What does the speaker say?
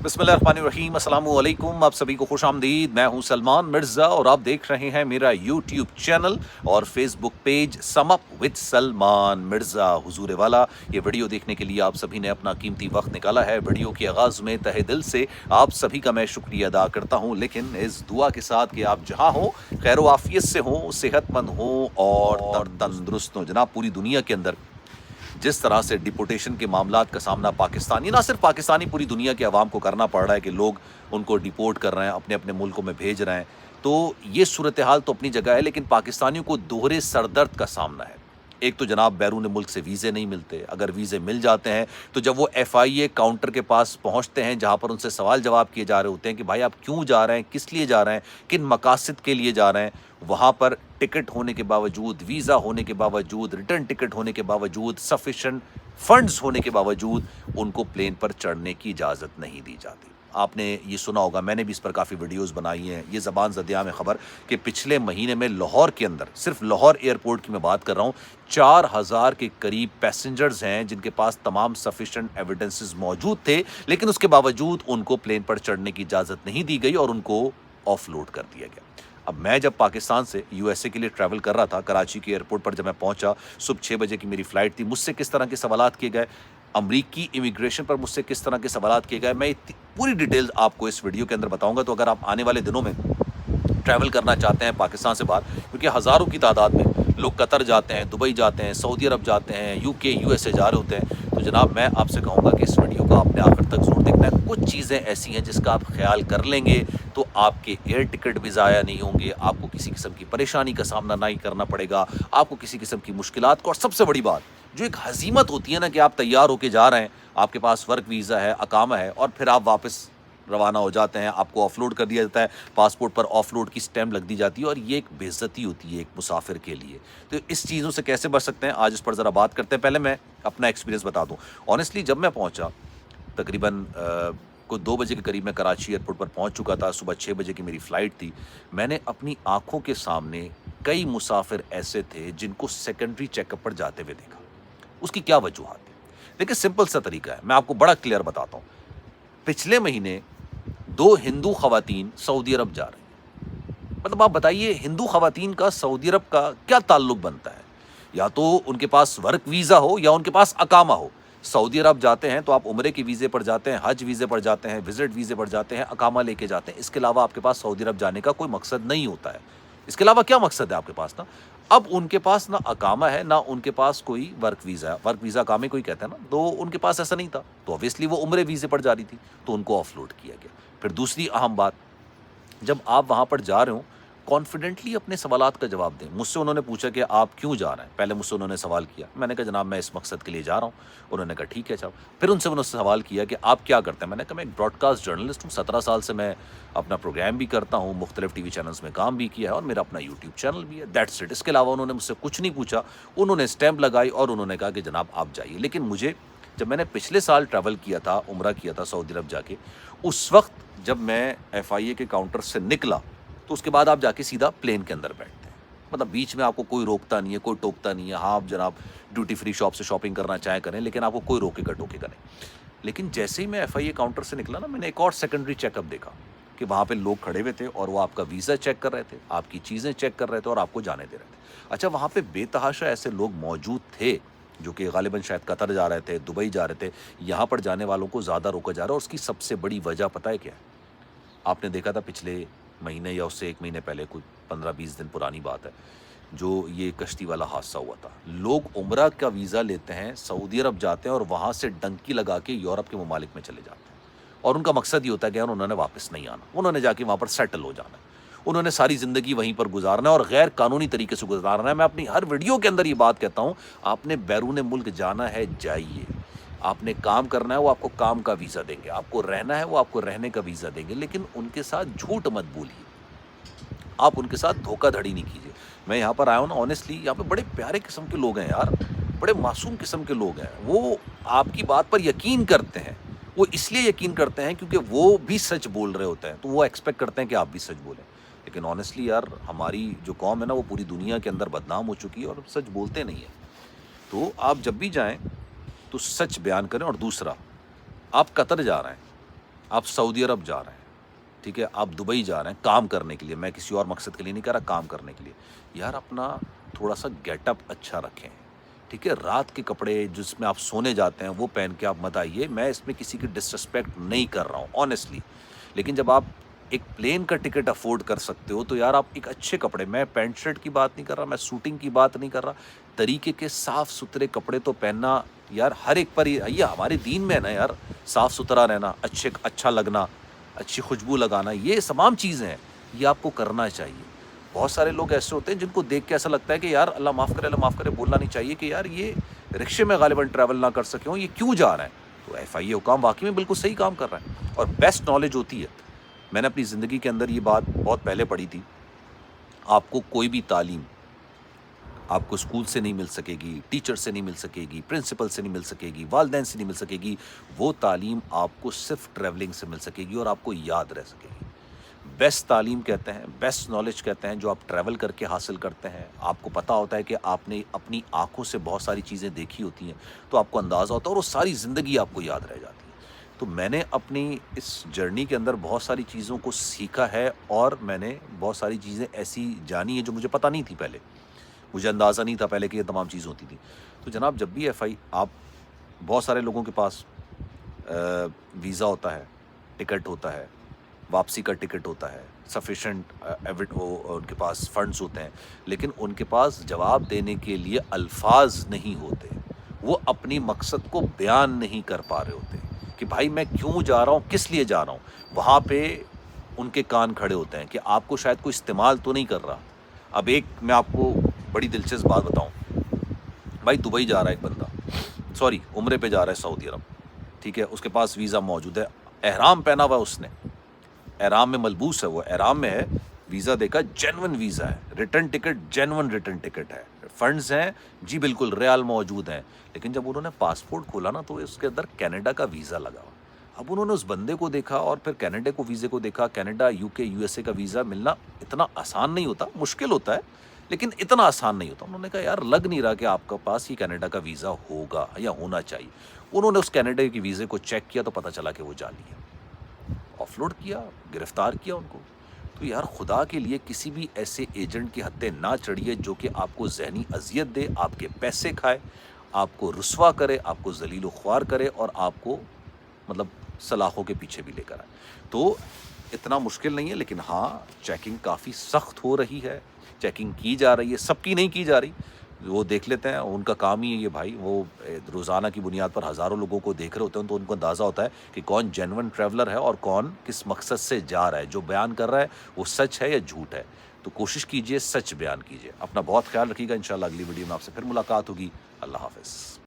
बिस्मिल्लाहिर्रहमानिर्रहीम, अस्सलामु अलैकुम। आप सभी को खुश आमदीद। मैं हूं सलमान मिर्ज़ा और आप देख रहे हैं मेरा यूट्यूब चैनल और Facebook page sum up with Salman Mirza हुजूर वाला। ये वीडियो देखने के लिए आप सभी ने अपना कीमती वक्त निकाला है। वीडियो के आगाज़ में तहे दिल से आप सभी का मैं शुक्रिया अदा करता हूं, लेकिन इस दुआ के साथ कि आप जहां हो खैर व आफियत से हो, सेहतमंद हो और तंदुरुस्त हो। जनाब, पूरी दुनिया के अंदर जिस तरह से डिपोटेशन के मामलात का सामना पाकिस्तानी, ना सिर्फ पाकिस्तानी, पूरी दुनिया के अवाम को करना पड़ रहा है कि लोग उनको डिपोर्ट कर रहे हैं, अपने अपने मुल्कों में भेज रहे हैं, तो ये सूरत हाल तो अपनी जगह है, लेकिन पाकिस्तानियों को दोहरे सरदर्द का सामना है। एक तो जनाब बैरून मुल्क से वीज़े नहीं मिलते, अगर वीज़े मिल जाते हैं तो जब वो FIA काउंटर के पास पहुंचते हैं जहां पर उनसे सवाल जवाब किए जा रहे होते हैं कि भाई आप क्यों जा रहे हैं, किस लिए जा रहे हैं, किन मकासद के लिए जा रहे हैं, वहाँ पर टिकट होने के बावजूद, वीज़ा होने के बावजूद, रिटर्न टिकट होने के बावजूद, सफिशेंट फंड्स होने के बावजूद उनको प्लेन पर चढ़ने की इजाज़त नहीं दी जाती। आपने ये सुना होगा, मैंने भी इस पर काफ़ी वीडियोस बनाई हैं। ये ज़बान ज़दिया में ख़बर कि पिछले महीने में लाहौर के अंदर, सिर्फ लाहौर एयरपोर्ट की मैं बात कर रहा हूँ, 4000 के करीब पैसेंजर्स हैं जिनके पास तमाम सफिशेंट एविडेंसेस मौजूद थे, लेकिन उसके बावजूद उनको प्लेन पर चढ़ने की इजाज़त नहीं दी गई और उनको ऑफलोड कर दिया गया। अब मैं जब पाकिस्तान से USA के लिए ट्रैवल कर रहा था, कराची के एयरपोर्ट पर जब मैं पहुंचा, सुबह 6 बजे की मेरी फ़्लाइट थी, मुझसे किस तरह के सवालात किए गए, अमरीकी इमिग्रेशन पर मुझसे किस तरह के सवालात किए गए, मैं पूरी डिटेल्स आपको इस वीडियो के अंदर बताऊंगा। तो अगर आप आने वाले दिनों में ट्रैवल करना चाहते हैं पाकिस्तान से बाहर, क्योंकि हज़ारों की तादाद में लोग कतर जाते हैं, दुबई जाते हैं, सऊदी अरब जाते हैं, UK USA जा रहे होते हैं, तो जनाब मैं आपसे कहूँगा कि इस वीडियो को आपने आखिर तक ज़रूर देखना है। कुछ चीज़ें ऐसी हैं जिसका आप ख्याल कर लेंगे तो आपके एयर टिकट भी ज़ाया नहीं होंगे, आपको किसी किस्म की परेशानी का सामना नहीं करना पड़ेगा, आपको किसी किस्म की मुश्किलात को, और सबसे बड़ी बात जो एक हज़ीमत होती है ना कि आप तैयार होके जा रहे हैं, आपके पास वर्क वीज़ा है, अकामा है, और फिर आप वापस रवाना हो जाते हैं, आपको ऑफलोड कर दिया जाता है, पासपोर्ट पर ऑफलोड की स्टैम्प लग दी जाती है, और ये एक बेइज्जती होती है एक मुसाफिर के लिए। तो इस चीज़ों से कैसे बच सकते हैं, आज इस पर ज़रा बात करते हैं। पहले मैं अपना एक्सपीरियंस बता दूं। ऑनेस्टली जब मैं पहुंचा, तकरीबन को 2 बजे के करीब मैं कराची एयरपोर्ट पर पहुंच चुका था, सुबह 6 बजे की मेरी फ़्लाइट थी। मैंने अपनी आंखों के सामने कई मुसाफिर ऐसे थे जिनको सेकेंडरी चेकअप पर जाते हुए देखा। उसकी क्या वजूहत है? देखिए, सिंपल सा तरीका है, मैं आपको बड़ा क्लियर बताता हूँ। पिछले महीने 2 हिंदू खवातीन सऊदी अरब जा रही हैं। मतलब आप बताइए, हिंदू खवातीन का सऊदी अरब का क्या ताल्लुक बनता है? या तो उनके पास वर्क वीज़ा हो या उनके पास अकामा हो। सऊदी अरब जाते हैं तो आप उम्रे के वीज़े पर जाते हैं, हज वीज़े पर जाते हैं, विजिट वीज़े पर जाते हैं, अकामा लेके जाते हैं। इसके अलावा आपके पास सऊदी अरब जाने का कोई मकसद नहीं होता है। इसके अलावा क्या मकसद है आपके पास ना? अब उनके पास ना अकामा है, ना उनके पास कोई वर्क वीज़ा है। वर्क वीज़ा अकामे को ही कहते हैं ना, तो उनके पास ऐसा नहीं था। तो ऑब्वियसली वो उम्रे वीज़े पर जा रही थी, तो उनको ऑफलोड किया गया। फिर दूसरी अहम बात, जब आप वहाँ पर जा रहे हो, कॉन्फिडेंटली अपने सवालात का जवाब दें। मुझसे उन्होंने पूछा कि आप क्यों जा रहे हैं? पहले मुझसे उन्होंने सवाल किया, मैंने कहा जनाब मैं इस मकसद के लिए जा रहा हूँ। उन्होंने कहा ठीक है साहब। फिर उन्होंने सवाल किया कि आप क्या करते हैं? मैंने कहा मैं एक ब्रॉडकास्ट जर्नलिस्ट हूँ, 17 साल से मैं अपना प्रोग्राम भी करता हूँ, मुख्तलिफ TV चैनल्स में काम भी किया है और मेरा अपना यूट्यूब चैनल भी है, दैट्स इट। इसके अलावा उन्होंने मुझसे कुछ नहीं पूछा। उन्होंने स्टैंप लगाई और उन्होंने कहा कि जनाब आप जाइए। लेकिन मुझे, जब मैंने पिछले साल ट्रैवल किया था, उम्रा किया था सऊदी अरब जाके, उस वक्त जब मैं FIA के काउंटर से निकला तो उसके बाद आप जाके सीधा प्लेन के अंदर बैठते हैं। मतलब बीच में आपको कोई रोकता नहीं है, कोई टोकता नहीं है। हाँ, आप जनाब ड्यूटी फ्री शॉप से शॉपिंग करना चाहे करें, लेकिन आपको कोई रोकेगा टोकेगा नहीं। लेकिन जैसे ही मैं FIA काउंटर से निकला ना, मैंने एक और सेकेंडरी चेकअप देखा कि वहाँ पे लोग खड़े हुए थे और वो आपका वीज़ा चेक कर रहे थे, आपकी चीज़ें चेक कर रहे थे और आपको जाने दे रहे थे। अच्छा, वहाँ पे बेतहाशा ऐसे लोग मौजूद थे जो कि गालिबन शायद कतर जा रहे थे, दुबई जा रहे थे। यहाँ पर जाने वालों को ज़्यादा रोका जा रहा है और उसकी सबसे बड़ी वजह पता है क्या है? आपने देखा था पिछले महीने या उससे 1 महीने पहले, कुछ 15-20 दिन पुरानी बात है, जो ये कश्ती वाला हादसा हुआ था। लोग उम्रा का वीज़ा लेते हैं, सऊदी अरब जाते हैं और वहाँ से डंकी लगा के यूरोप के ममालिक में चले जाते हैं। और उनका मकसद ये होता है कि यार उन्होंने वापस नहीं आना, उन्होंने जाके वहाँ पर सेटल हो जाना है, उन्होंने सारी ज़िंदगी वहीं पर गुजारना है और गैर कानूनी तरीके से गुजारना है। मैं अपनी हर वीडियो के अंदर ये बात कहता हूँ, आपने बैरून मुल्क जाना है, जाइए। आपने काम करना है, वो आपको काम का वीज़ा देंगे, आपको रहना है, वो आपको रहने का वीज़ा देंगे, लेकिन उनके साथ झूठ मत बोलिए, आप उनके साथ धोखाधड़ी नहीं कीजिए। मैं यहाँ पर आया हूँ ना, ऑनेस्टली यहाँ पे बड़े प्यारे किस्म के लोग हैं यार, बड़े मासूम किस्म के लोग हैं। वो आपकी बात पर यकीन करते हैं। वो इसलिए यकीन करते हैं क्योंकि वो भी सच बोल रहे होते हैं, तो वो एक्सपेक्ट करते हैं कि आप भी सच बोलें। लेकिन ऑनेस्टली यार, हमारी जो कौम है ना, वो पूरी दुनिया के अंदर बदनाम हो चुकी है और सच बोलते नहीं है। तो आप जब भी जाएँ तो सच बयान करें। और दूसरा, आप कतर जा रहे हैं, آپ سعودی عرب جا رہے ہیں، ٹھیک ہے، آپ دبئی جا رہے ہیں کام کرنے کے لیے، میں کسی اور مقصد کے لیے نہیں کہہ رہا، کام کرنے کے لیے، یار اپنا تھوڑا سا گیٹ اپ اچھا رکھیں، ٹھیک ہے، رات کے کپڑے جس میں آپ سونے جاتے ہیں وہ پہن کے آپ مت آئیے، میں اس میں کسی کی ڈسرسپیکٹ نہیں کر رہا ہوں آنیسٹلی، لیکن جب آپ ایک پلین کا ٹکٹ افورڈ کر سکتے ہو تو یار آپ ایک اچھے کپڑے، میں پینٹ شرٹ کی بات نہیں کر رہا، میں سوٹنگ کی بات نہیں کر رہا، طریقے کے صاف ستھرے کپڑے تو پہننا یار ہر ایک پر یہ ہمارے دین میں ہے نا یار، صاف ستھرا رہنا، اچھا لگنا، اچھی خوشبو لگانا، یہ تمام چیزیں ہیں، یہ آپ کو کرنا چاہیے۔ بہت سارے لوگ ایسے ہوتے ہیں جن کو دیکھ کے ایسا لگتا ہے کہ یار اللہ معاف کرے بولنا نہیں چاہیے کہ یار یہ رکشے میں غالباً ٹریول نہ کر سکے ہوں، یہ کیوں جا رہے ہیں؟ تو ایف آئی اے حکام واقعی میں بالکل صحیح کام کر رہے ہیں اور بیسٹ نالج ہوتی ہے۔ میں نے اپنی زندگی کے اندر یہ بات بہت پہلے پڑھی تھی، آپ کو کوئی بھی تعلیم آپ کو اسکول سے نہیں مل سکے گی، ٹیچر سے نہیں مل سکے گی، پرنسپل سے نہیں مل سکے گی، والدین سے نہیں مل سکے گی، وہ تعلیم آپ کو صرف ٹریولنگ سے مل سکے گی اور آپ کو یاد رہ سکے گی۔ بیسٹ تعلیم کہتے ہیں، بیسٹ نالج کہتے ہیں جو آپ ٹریول کر کے حاصل کرتے ہیں، آپ کو پتہ ہوتا ہے کہ آپ نے اپنی آنکھوں سے بہت ساری چیزیں دیکھی ہوتی ہیں تو آپ کو اندازہ ہوتا ہے اور وہ ساری زندگی آپ کو یاد رہ جاتی ہے۔ تو میں نے اپنی اس جرنی کے اندر بہت ساری چیزوں کو سیکھا ہے اور میں نے بہت ساری چیزیں ایسی جانی ہیں جو مجھے پتہ نہیں تھی پہلے، مجھے اندازہ نہیں تھا پہلے کہ یہ تمام چیزیں ہوتی تھیں۔ تو جناب جب بھی ایف آئی آپ بہت سارے لوگوں کے پاس ویزا ہوتا ہے، ٹکٹ ہوتا ہے، واپسی کا ٹکٹ ہوتا ہے، سفیشینٹ ان کے پاس فنڈز ہوتے ہیں، لیکن ان کے پاس جواب دینے کے لیے الفاظ نہیں ہوتے، وہ اپنی مقصد کو بیان نہیں کر پا رہے ہوتے کہ بھائی میں کیوں جا رہا ہوں، کس لیے جا رہا ہوں۔ وہاں پہ ان کے کان کھڑے ہوتے ہیں کہ آپ کو شاید کوئی استعمال تو نہیں کر رہا۔ اب ایک میں آپ کو بڑی دلچسپ بات بتاؤں، بھائی دبئی جا رہا ہے ایک بندہ، سوری عمرے پہ جا رہا ہے سعودی عرب، ٹھیک ہے، اس کے پاس ویزا موجود ہے، احرام پہنا ہوا اس نے، احرام میں ملبوس ہے، وہ احرام میں ہے، ویزا دیکھا جینون ویزا ہے، return ticket genuine return ticket ہے، فنڈز ہیں جی بالکل ریال موجود ہیں، لیکن جب انہوں نے پاسپورٹ کھولا نا تو اس کے اندر کینیڈا کا ویزا لگا ہوا۔ اب انہوں نے اس بندے کو دیکھا اور پھر کینیڈا کو ویزے کو دیکھا، کینیڈا، یو کے، یو ایس اے کا ویزا ملنا اتنا آسان نہیں ہوتا، مشکل ہوتا ہے لیکن اتنا آسان نہیں ہوتا۔ انہوں نے کہا یار لگ نہیں رہا کہ آپ کے پاس یہ کینیڈا کا ویزا ہوگا یا ہونا چاہیے۔ انہوں نے اس کینیڈا کے ویزے کو چیک کیا تو پتہ چلا کہ وہ جعلی ہے، آف لوڈ کیا، گرفتار کیا ان کو۔ تو یار خدا کے لیے کسی بھی ایسے ایجنٹ کی ہتھے نہ چڑھیے جو کہ آپ کو ذہنی اذیت دے، آپ کے پیسے کھائے، آپ کو رسوا کرے، آپ کو ذلیل و خوار کرے اور آپ کو مطلب سلاخوں کے پیچھے بھی لے کر آئے۔ تو اتنا مشکل نہیں ہے، لیکن ہاں چیکنگ کافی سخت ہو رہی ہے، چیکنگ کی جا رہی ہے، سب کی نہیں کی جا رہی، وہ دیکھ لیتے ہیں، ان کا کام ہی ہے یہ بھائی، وہ روزانہ کی بنیاد پر ہزاروں لوگوں کو دیکھ رہے ہوتے ہیں تو ان کو اندازہ ہوتا ہے کہ کون جینون ٹریولر ہے اور کون کس مقصد سے جا رہا ہے، جو بیان کر رہا ہے وہ سچ ہے یا جھوٹ ہے۔ تو کوشش کیجئے سچ بیان کیجئے۔ اپنا بہت خیال رکھیے گا، انشاءاللہ اگلی ویڈیو میں آپ سے پھر ملاقات ہوگی۔ اللہ حافظ۔